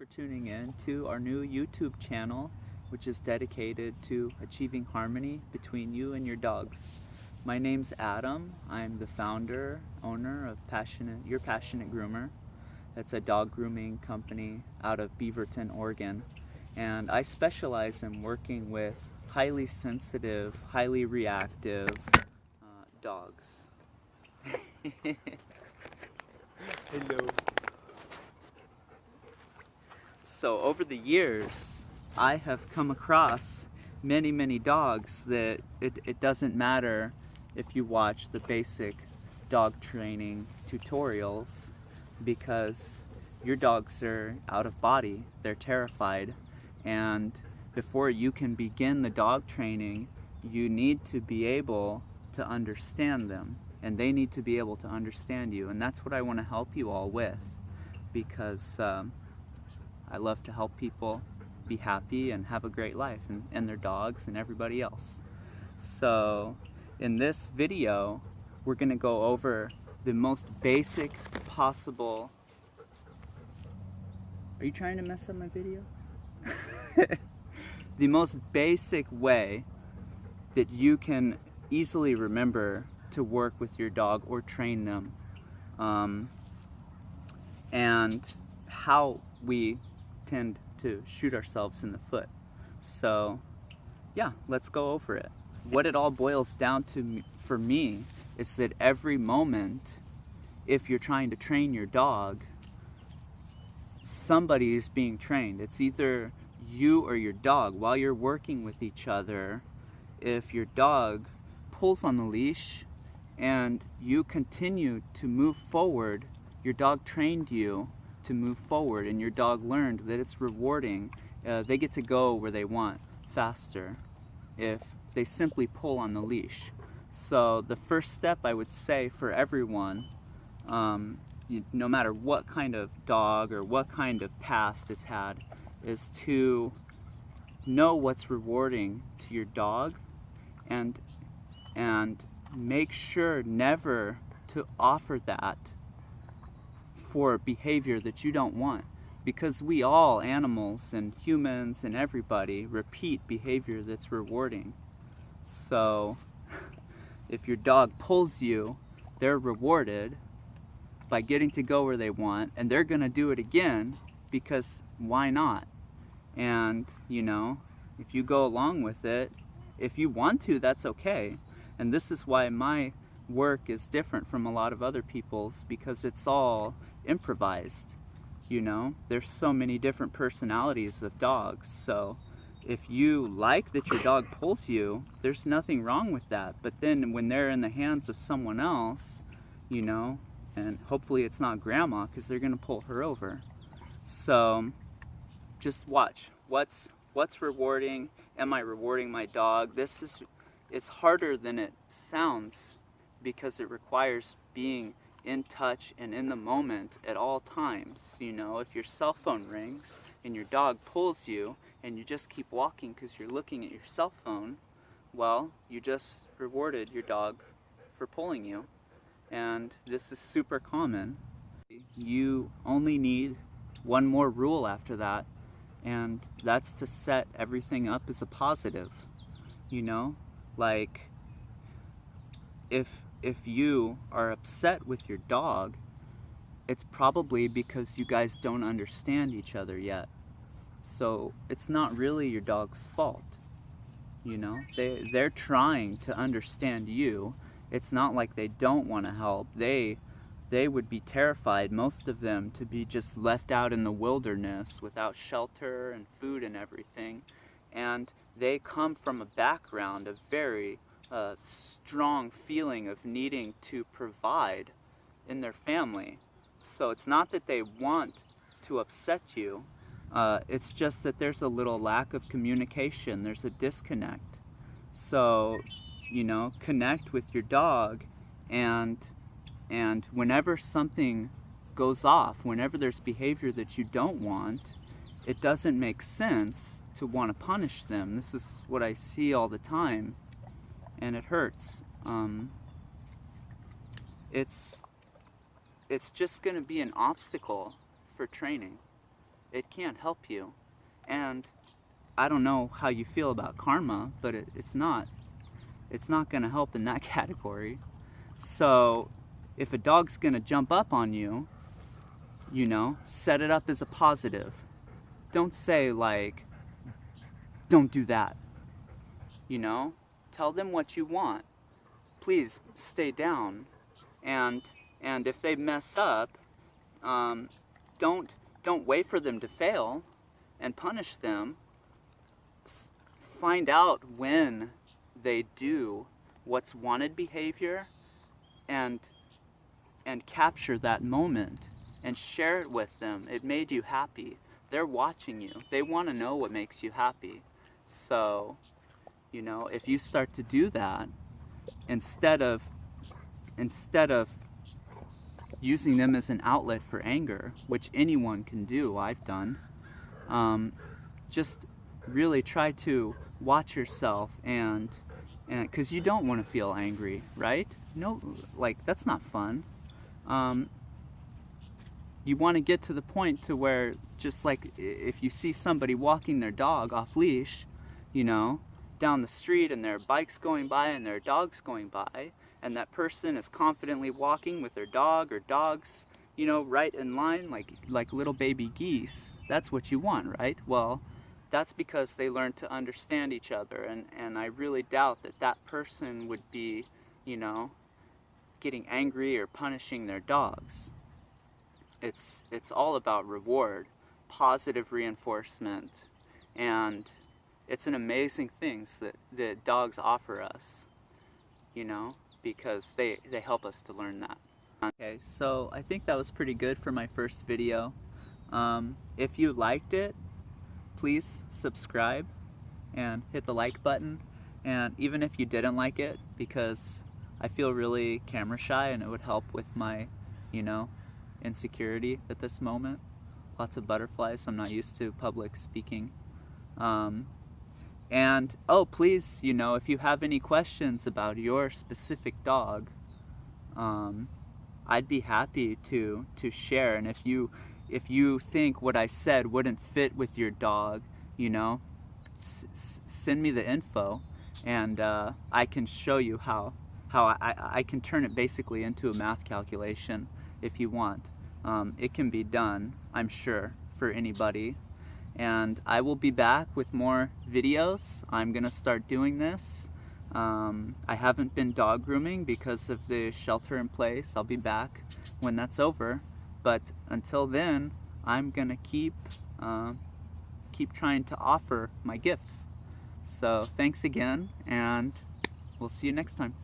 tuning in to our new YouTube channel, which is dedicated to achieving harmony between you and your dogs. My name's Adam. I'm the founder, owner of Your Passionate Groomer. That's a dog grooming company out of Beaverton, Oregon. And I specialize in working with highly sensitive, highly reactive dogs. Hello. So over the years, I have come across many dogs that it doesn't matter if you watch the basic dog training tutorials, because your dogs are out of body, they're terrified, and before you can begin the dog training, you need to be able to understand them, and they need to be able to understand you. And that's what I want to help you all with, because I love to help people be happy and have a great life, and their dogs and everybody else. So in this video, we're going to go over the most basic possible... Are you trying to mess up my video? The most basic way that you can easily remember to work with your dog or train them, and how we tend to shoot ourselves in the foot. So yeah, let's go over it. What it all boils down to for me is that every moment, if you're trying to train your dog, somebody is being trained. It's either you or your dog. While you're working with each other, if your dog pulls on the leash and you continue to move forward, your dog trained you to move forward, and your dog learned that it's rewarding. They get to go where they want faster if they simply pull on the leash. So the first step I would say for everyone, no matter what kind of dog or what kind of past it's had, is to know what's rewarding to your dog, and make sure never to offer that for behavior that you don't want, because we all, animals and humans and everybody, repeat behavior that's rewarding. So if your dog pulls you, they're rewarded by getting to go where they want, and they're gonna do it again, because why not? And you know, if you go along with it, if you want to, that's okay. And this is why my work is different from a lot of other people's, because it's all improvised. You know, there's so many different personalities of dogs. So if you like that your dog pulls you, there's nothing wrong with that. But then when they're in the hands of someone else, you know, and hopefully it's not grandma, because they're gonna pull her over. So just watch what's rewarding. Am I rewarding my dog? It's harder than it sounds, because it requires being in touch and in the moment at all times. You know, if your cell phone rings and your dog pulls you and you just keep walking because you're looking at your cell phone, well, you just rewarded your dog for pulling you. And this is super common. You only need one more rule after that, and that's to set everything up as a positive. You know, like if you are upset with your dog, it's probably because you guys don't understand each other yet. So it's not really your dog's fault. You know, they're trying to understand you. It's not like they don't want to help. They would be terrified, most of them, to be just left out in the wilderness without shelter and food and everything. And they come from a background of very strong feeling of needing to provide in their family. So it's not that they want to upset you, it's just that there's a little lack of communication, there's a disconnect. So, you know, connect with your dog, and whenever something goes off, whenever there's behavior that you don't want, it doesn't make sense to want to punish them. This is what I see all the time, and it hurts. It's just going to be an obstacle for training. it can't help you. And I don't know how you feel about karma, but it's not going to help in that category. So if a dog's going to jump up on you, set it up as a positive. Don't say like, don't do that. Tell them what you want. Please stay down. And if they mess up, don't wait for them to fail and punish them. Find out when they do what's wanted behavior, and capture that moment and share it with them. It made you happy. They're watching you. They want to know what makes you happy. So, if you start to do that, instead of using them as an outlet for anger, which anyone can do, I've done, just really try to watch yourself, and because you don't want to feel angry, right? No, like, that's not fun. You want to get to the point to where, just like if you see somebody walking their dog off leash, down the street, and their bike's going by and their dog's going by, and that person is confidently walking with their dog or dogs, right in line, like little baby geese. That's what you want, right? Well, that's because they learned to understand each other, and I really doubt that person would be, getting angry or punishing their dogs. It's all about reward, positive reinforcement, and it's an amazing things that dogs offer us, because they help us to learn that. Okay, so I think that was pretty good for my first video. If you liked it, please subscribe and hit the like button. And even if you didn't like it, because I feel really camera shy and it would help with my, insecurity at this moment. Lots of butterflies, I'm not used to public speaking. And please, if you have any questions about your specific dog, I'd be happy to share. And if you think what I said wouldn't fit with your dog, send me the info, and I can show you how I can turn it basically into a math calculation if you want. It can be done, I'm sure, for anybody. And I will be back with more videos. I'm gonna start doing this. I haven't been dog grooming because of the shelter in place. I'll be back when that's over. But until then, I'm gonna keep trying to offer my gifts. So thanks again, and we'll see you next time.